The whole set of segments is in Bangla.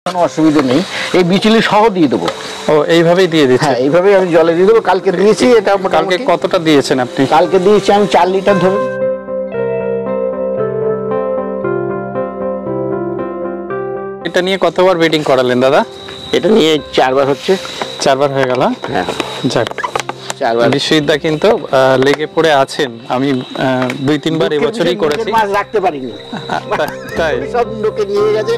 কোনো অসুবিধা নেই, এই বিচুলি সহ দিয়ে দেবো। ও এইভাবেই দিয়ে দিচ্ছি? হ্যাঁ এইভাবেই আমি জলে দিয়ে দেবো। কালকে দিয়েছি। এটা কালকে কতটা দিয়েছেন আপনি? কালকে দিয়েছি আমি 4 লিটার ধরুন। এটা নিয়ে কতবার ব্রিডিং করালেন দাদা? এটা নিয়ে 4 বার হচ্ছে। 4 বার হয়ে গেল? হ্যাঁ যাক, 4 বার। বিশ্ববিদ্যা কিন্তু লেগে পড়ে আছেন। আমি 2-3 বার এবছরই করেছি। মাছ রাখতে পারিনি, তাই সব লোকে নিয়ে গেছে।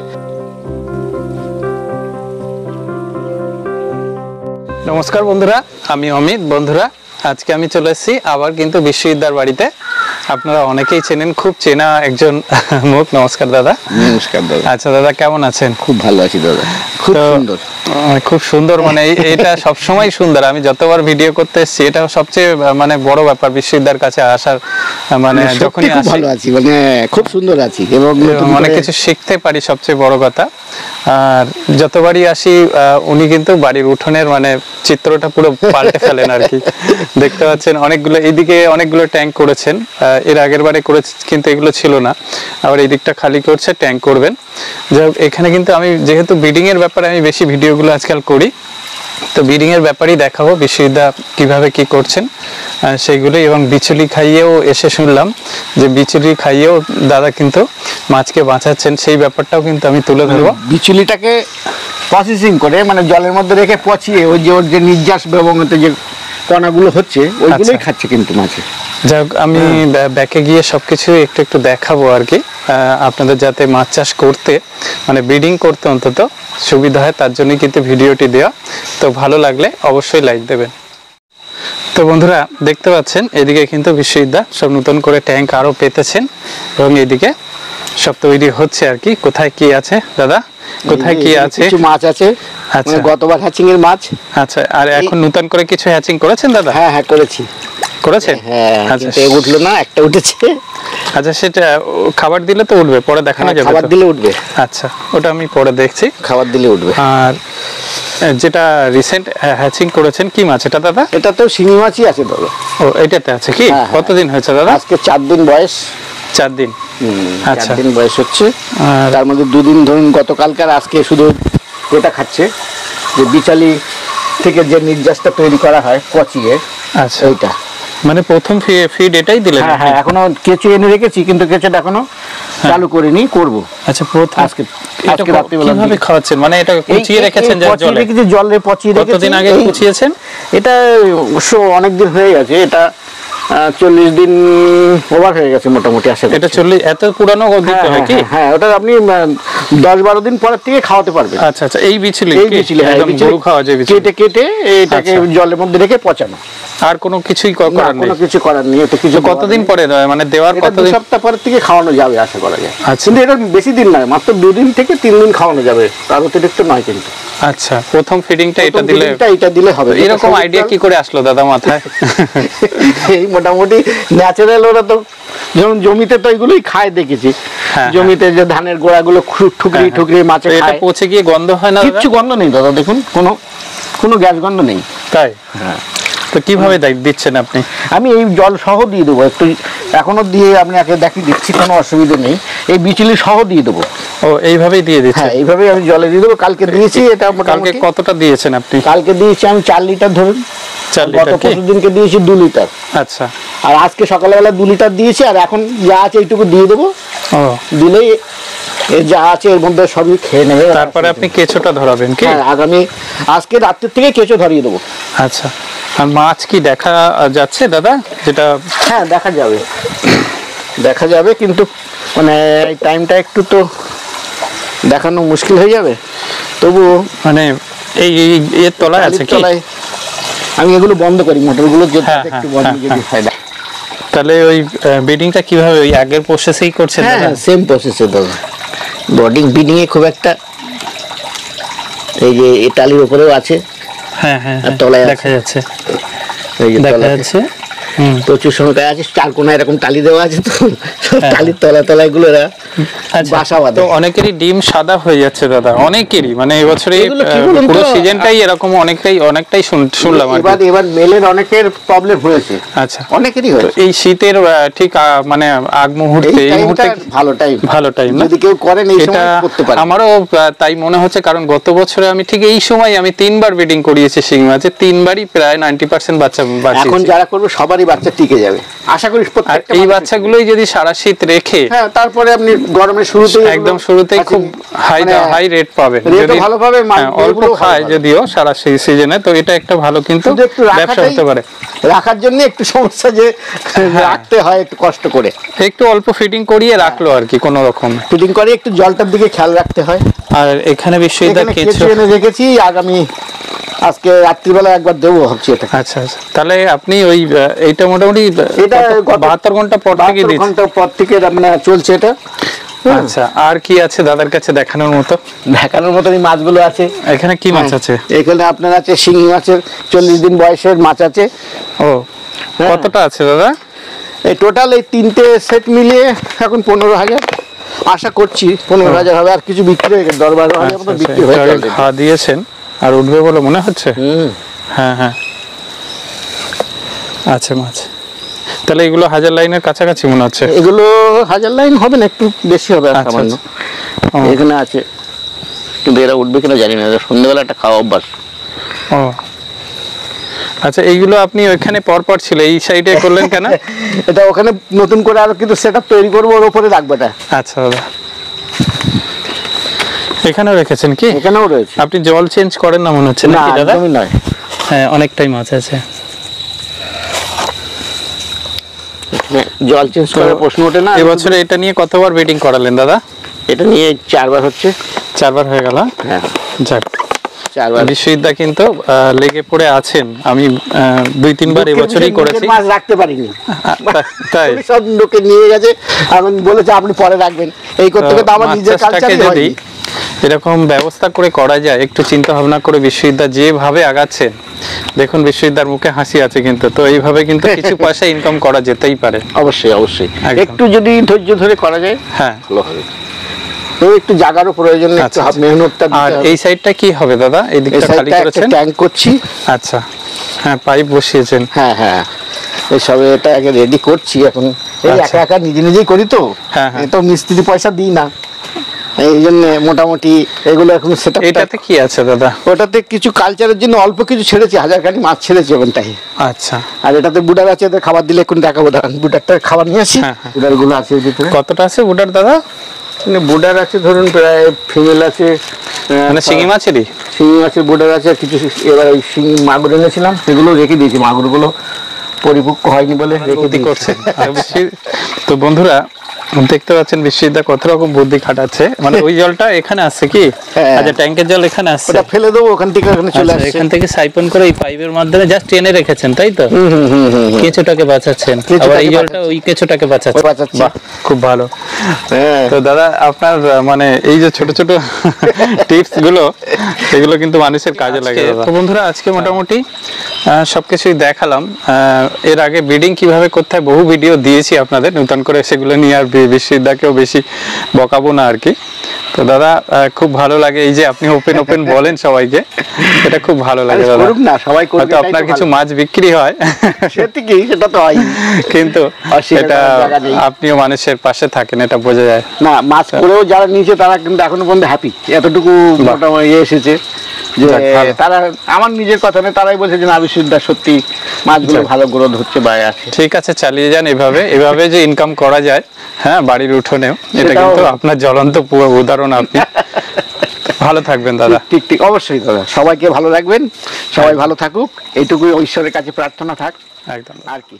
নমস্কার বন্ধুরা, আমি অমিত। বন্ধুরা, আজকে আমি চলে এসেছি আবার কিন্তু বিশ্ববিদ্যার বাড়িতে। আপনারা অনেকেই চেনেন, খুব চেনা একজন মুখ। নমস্কার দাদা। নমস্কার দাদা। আচ্ছা দাদা, কেমন আছেন? খুব ভালো আছি দাদা। খুব সুন্দর। খুব সুন্দর, মানে এটা সবসময় সুন্দর। আমি যতবার ভিডিও করতে এসেছি, এটা সবচেয়ে মানে বড় ব্যাপার বিশ্ববিদ্যার কাছে আসার। মানে যখনই খুব ভালো আছি, মানে খুব সুন্দর আছি এবং অনেক কিছু শিখতে পারি, সবচেয়ে বড় কথা। আর যতবারই আসি উনি কিন্তু বাড়ির উঠোনের মানে চিত্রটা পুরো পাল্টে ফেলেন আর কি। দেখতে পাচ্ছেন অনেকগুলো, এইদিকে অনেকগুলো ট্যাঙ্ক করেছেন। এর আগের বারে করেছে কিন্তু এগুলো ছিল না। আবার এই দিকটা খালি করছে, ট্যাঙ্ক করবেন। যাই হোক, এখানে কিন্তু আমি যেহেতু ব্রিডিং এর ব্যাপারে আমি বেশি ভিডিওগুলো আজকাল করি, তো ব্রিডিং এর ব্যাপারেই দেখাবো বিশ্ববিদ্যা কিভাবে কি করছেন সেইগুলো। এবং বিচুলি খাইয়েও এসে শুনলাম যে বিচুলি খাইয়েও দাদা কিন্তু মাছকে বাঁচাচ্ছেন, সেই ব্যাপারটাও কিন্তু আমি তুলে ধরবো। বিচুলিটাকে প্রসেসিং করে মানে জলের মধ্যে রেখে পচিয়ে ওই যে ওর যে নির্যাস ব্যবহৃত যে কণাগুলো হচ্ছে ওইগুলোই খাচ্ছে কিন্তু মাছে। যাই হোক, আমি ব্যাকে গিয়ে সবকিছু একটু একটু দেখাবো আর কি, আপনাদের যাতে মাছ চাষ করতে মানে ব্রিডিং করতে অন্তত সুবিধা হয়, তার জন্যই কিন্তু ভিডিওটি দেওয়া। তো ভালো লাগলে অবশ্যই লাইক দেবেন। তো বন্ধুরা, দেখতে পাচ্ছেন এদিকে কিন্তু বিশ্ববিদ্যা সব নতুন করে ট্যাঙ্ক আরও পেতেছেন এবং এদিকে সব তৈরি হচ্ছে আর কি। কোথায় কি আছে দাদা? কোথায় কি আছে? কিছু মাছ আছে, আচ্ছা, গতবার হ্যাচিং এর মাছ। আচ্ছা, আর এখন নতুন করে কিছু হ্যাচিং করেছেন দাদা? হ্যাঁ হ্যাঁ করেছেন। আচ্ছা, উঠলো না, একটা উঠেছে। আচ্ছা, সেটা খাবার দিলে তো উঠবে, পরে দেখানো যাবে? খাবার দিলে উঠবে। আচ্ছা, ওটা আমি পরে দেখছি। খাবার দিলে উঠবে। আর যেটা রিসেন্ট হ্যাচিং করেছেন, কি মাছ এটা দাদা? এটা তো শিঙি মাছই আছে দাদা। ও, এটাতে আছে কি? কতদিন হয়েছে দাদা? আজকে 4 দিন বয়স। 4 দিন? আচ্ছা, 4 দিন বয়স হচ্ছে। তার মধ্যে 2 দিন ধরুন গতকালকার আজকে শুধু এটা খাচ্ছে, যে বিচালি থেকে যে নির্যাসটা তৈরি করা হয় পচিয়ে। আচ্ছা, ওইটা মানে প্রথম ফিড এটাই দিলেন? হ্যাঁ হ্যাঁ, এখনো কেঁচো এনে রেখেছি কিন্তু কেঁচোটা এখনো চালু করিনি, করব। আচ্ছা, প্রথম আজকে রাত্রিবেলা কিভাবে খাওয়াচ্ছেন? মানে এটা কুচিয়ে রেখেছেন জলে? রেখেছি, জলে পচিয়ে রেখেছি। কতদিন আগে কুচিয়েছেন? এটা অনেক দিন হয়ে গেছে। এটা 40 দিন ওভার হয়ে গেছে মোটামুটি। আসে এটা 40? এত পুরানো দিতে হয় কি? হ্যাঁ, ওটা আপনি 10-12 দিন পরের থেকে খাওয়াতে পারবেন। আচ্ছা আচ্ছা, এই বিচুলি? এই বিচুলি একদম গরু খাওয়া যায় বিচুলি? কেটে এটাকে জলের মধ্যে রেখে পচানো। আর কোনো কিছুই করার নেই? কোনো কিছু করার নেই। তো কিছু কতদিন পরে মানে দেওয়ার? কতদিন? 2 সপ্তাহ পরের থেকে খাওয়ানো যাবে আশা করা যায়। কিন্তু এটা বেশি দিন নয়, মাত্র 2 দিন থেকে 3 দিন খাওয়ানো যাবে, তার অতিরিক্ত নয় কিন্তু। আচ্ছা, প্রথম ফিডিংটা এটা দিলে হবে। এরকম আইডিয়া কি করে আসলো দাদা মাথায়? এই মোটামুটি ন্যাচারাল, ওরা তো যেমন জমিতে তো এগুলোই খায় দেখেছি। জমিতে যে ধানের গোড়াগুলো ঠুকরি মাছে খায়। এটা পচে গিয়ে গন্ধ হয় না? কিচ্ছু গন্ধ নেই দাদা, দেখুন কোনো গ্যাস গন্ধ নেই। তাই? হ্যাঁ। তো কিভাবে দিচ্ছেন আপনি? আমি এই জল সহ দিয়ে দেবো একটু, এখনো দিয়ে আমি দেখিয়ে দিচ্ছি, কোনো অসুবিধা নেই। এই বিচুলি সহ দিয়ে দেবো। ও, এইভাবেই দিয়ে দিচ্ছেন? হ্যাঁ, এইভাবেই আমি জলে দিয়ে দেবো। কালকে দিয়েছি। এটা কালকে কতটা দিয়েছেন আপনি? কালকে দিয়েছি আমি 4 লিটার ধরুন। 4 লিটার? গত দিনকে দিয়েছি 2 লিটার। আচ্ছা, আর আজকে সকালবেলা 2 লিটার দিয়েছি। আর এখন যা আছে এইটুকু দিয়ে দেবো। দিলেই যা আছে এর মধ্যে সবই খেয়ে নেবে। তারপরে আপনি কেঁচোটা ধরাবেন কি? হ্যাঁ, আজকে রাত্রি থেকে কেঁচো ধরিয়ে দেবো। আচ্ছা, আর মাছ কি দেখা যাচ্ছে দাদা? যেটা হ্যাঁ, দেখা যাবে কিন্তু মানে এই টাইমটা একটু তো দেখানো মুশকিল হয়ে যাবে। তবুও মানে এই এর তলায় আছে কি? আমি এগুলো বন্ধ করি, মোটরগুলো একটু বন্ধ যদি হয়। তাহলে ওই ব্রিডিংটা কিভাবে ওই আগের প্রসেসেই করছেন? হ্যাঁ, সেম প্রসেসে দাদা। ব্রিডিং এ খুব একটা, এই যে টালির উপরেও আছে। হ্যাঁ হ্যাঁ, তলায় দেখা যাচ্ছে। প্রচুর সংখ্যায় আছে, চার কোনায় এরকম টালি দেওয়া আছে, তো টালির তলায় গুলো বাসা বাঁধে। তো অনেকেরই ডিম সাদা হয়ে যাচ্ছে দাদা, অনেকেরই, মানে এবছরে পুরো সিজনটাই এরকম অনেকটাই শুনলাম। এবার মেলের অনেকের প্রবলেম হয়েছে। আচ্ছা, অনেকেরই হয়েছে। এই শীতের ঠিক মানে আগ মুহূর্তে, এই মুহূর্তে ভালো টাইম যদি কেউ করেন এই সময় করতে পারে। আমারও তাই মনে হচ্ছে, কারণ গত বছরে আমি ঠিক এই সময় আমি 3 বার ব্রিডিং করিয়েছি শিং মাছে, 3 বারই প্রায় 90% বাচ্চা বাঁচিয়েছি। এখন যারা করবে সবারই বাচ্চা টিকে যাবে আশা করি। এই বাচ্চাগুলোই যদি সারা শীত রেখে, হ্যাঁ, তারপরে আপনি গরমের শুরুতেই একদম শুরুতেই খুব হাই রেট পাবেন, যদি ভালো পাবে। অল্প খায় যদিও সারা সিজনে, তো এটা একটা ভালো কিন্তু ব্যবসা হতে পারে। রাখার জন্য একটু সমস্যা, যে রাখতে হয় একটু কষ্ট করে, একটু অল্প ফিটিং করিয়ে রাখলো আর কি, কোন রকম ফিটিং করে একটু জলটার দিকে খেয়াল রাখতে হয়। আর এখানে বিশ্ববিদ্যালয় কেঁচো এনে রেখেছি, আগামী আজকে রাত্রিবেলা একবার দেবো ভাবছি এটা। আচ্ছা, তাহলে আপনি ওই এইটা মোটামুটি এটা 72 ঘন্টা পর থেকে দিচ্ছেন? 72 ঘন্টা পর থেকে মানে চলছে এটা। আচ্ছা, আর কি আছে দাদার কাছে দেখানোর মতো? এই মাছগুলো আছে। এখানে কি মাছ আছে? এখানে আপনার আছে শিঙি মাছের 40 দিন বয়সের মাছ আছে। ও, কতটা আছে দাদা? এই টোটাল এই 3টে সেট মিলিয়ে এখন 15,000 আশা করছি। 15,000 হবে, আর কিছু বিক্রি হয়ে গেছে, 10-12,000 মতো বিক্রি হয়ে গেছে। খাওয়া দিয়েছেন আর উঠবে বলে মনে হচ্ছে। হ্যাঁ, আচ্ছা মাছ, তাহলে এগুলো 1000 লাইনের কাছাকাছি মনে হচ্ছে। এগুলো 1000 লাইন হবে না, একটু বেশি হবে। সামান্য এখানে আছে, কিন্তু এরা উঠবে কিনা জানি না, সন্ধ্যাবেলা একটা খাওয়া অভ্যাস। ও আচ্ছা, এইগুলো আপনি ওইখানে পরপর ছিল, এই সাইডে করলেন কেন? এটা ওখানে নতুন করে আরো কিন্তু সেটআপ তৈরি করব, ওর উপরে রাখবো এটা। আচ্ছা দাদা, এখানেও রেখেছেন কি? এখানেও রয়েছে। আপনি জল চেঞ্জ করেন না মনে হচ্ছে নাকি দাদা? একদমই নয়। হ্যাঁ, অনেকটাই মাছ আছে। জল চেঞ্জ করার প্রশ্ন ওঠে না। এবছরে এটা নিয়ে কতবার ব্রিডিং করালেন দাদা? এটা নিয়ে 4 বার হচ্ছে। 4 বার হয়ে গেল। হ্যাঁ, যাক, 4 বার। বিশ্ববিদ্যালয় কিন্তু লেগে পড়ে আছেন। আমি 2-3 বার এবছরই করেছি। মাছ রাখতে পারিনি, তাই সব লোকে নিয়ে গেছে, এখন বলেছে আপনি পরে রাখবেন। এই করতে করতে আমার নিজের কালচারই যদি এরকম ব্যবস্থা করে করা যায়, একটু চিন্তা ভাবনা করে, বিশ্ববিদ্যালয় যেভাবে আগাচ্ছে দেখুন, বিশ্ববিদ্যালয়ের মুখে হাসি আছে কিন্তু, তো এইভাবে কিন্তু কিছু পয়সা ইনকাম করা যেতেই পারে। অবশ্যই একটু যদি ধৈর্য ধরে করা যায়, হ্যাঁ, ভালো হবে। তো একটু জায়গারও প্রয়োজন, একটু মেহনতটা দিতে হবে। আর এই সাইডটা কি হবে দাদা? এই দিকটা খালি করেছেন? ট্যাঙ্ক করছি। আচ্ছা, হ্যাঁ, পাইপ বসিয়েছেন। হ্যাঁ, এই সব এটা আগে রেডি করছি এখন। এই একা নিজেই করি তো, তো মিস্ত্রি পয়সা দিই না, এই জন্য মোটামুটি এগুলো এখন সেটআপ। এটাতে কি আছে দাদা? ওটাতে কিছু কালচারের জন্য অল্প কিছু ছেড়েছি, 1000 কাঠি মাছ ছেড়েছি ওখানটাই। আচ্ছা, আর এটাতে বুডার আছে, এদের খাবার দিলে এখন দেখাবো, দাঁড়ান বুডারটা খাবার নিয়ে আসি। বুডার গুলো আছে ভিতরে। কতটা আছে বুডার দাদা? বুডার আছে ধরুন প্রায়, ফিমেল আছে, মানে শিঙি মাছের বুডার আছে কিছু। এবার ওই শিঙি মাগুর এনেছিলাম, সেগুলো রেখে দিয়েছি, মাগুরগুলো পরিপক্ক হয়নি বলে রেখে করছে। তো বন্ধুরা দেখতে পাচ্ছেন বিশ্ববিদ্যালয় কত রকম বুদ্ধি খাটাচ্ছে, মানে ওই জলটা এখানে আসছে কি? আচ্ছা, ট্যাঙ্কের জল এখানে আসছে, ওটা ফেলে দেবো ওখান থেকে, ওখানে চলে আসছে। এখান থেকে সাইপন করে এই পাইপের মাধ্যমে জাস্ট টেনে রেখেছেন, তাই তো? কেঁচোটাকে বাঁচাচ্ছেন, আবার এই জলটা ওই কেঁচোটাকে বাঁচাচ্ছে। বাহ, খুব ভালো। তো দাদা, আপনার মানে এই যে ছোট ছোট টিপস গুলো, এগুলো কিন্তু মানুষের কাজে লাগে। তো বন্ধুরা, আজকে মোটামুটি সবকিছুই দেখালাম। এর আগে ব্রিডিং কিভাবে করতে হয় বহু ভিডিও দিয়েছি আপনাদের, নতুন করে সেগুলো নিয়ে আর বিশ্ববিদ্যালয়কেও বেশি বকাবো না আর কি। তো দাদা, খুব ভালো লাগে এই যে আপনি ওপেন বলেন সবাইকে, এটা খুব ভালো লাগে দাদা। সবাই করবে, আপনার কিছু মাছ বিক্রি হয়, সেটা তো হয়, কিন্তু এটা আপনিও মানুষের পাশে থাকেন, এটা বোঝা যায়। না, মাছ করেও যারা নিয়েছে তারা কিন্তু এখনো পর্যন্ত হ্যাপি, এতটুকু মোটামুটি এসেছে যে তারা, আমার নিজের কথা নেই, তারাই বলছে যে না, বিশ্ববিদ্যালয় সত্যি মাছগুলো ভালো গ্রোথ হচ্ছে বা আছে। ঠিক আছে, চালিয়ে যান এভাবে যে ইনকাম করা যায়, হ্যাঁ, বাড়ির উঠোনেও। এটা কিন্তু আপনার জ্বলন্ত উদাহরণ। আপনি ভালো থাকবেন দাদা। ঠিক, অবশ্যই দাদা, সবাইকে ভালো রাখবেন, সবাই ভালো থাকুক, এইটুকুই ঈশ্বরের কাছে প্রার্থনা থাক, একদম। আর কি।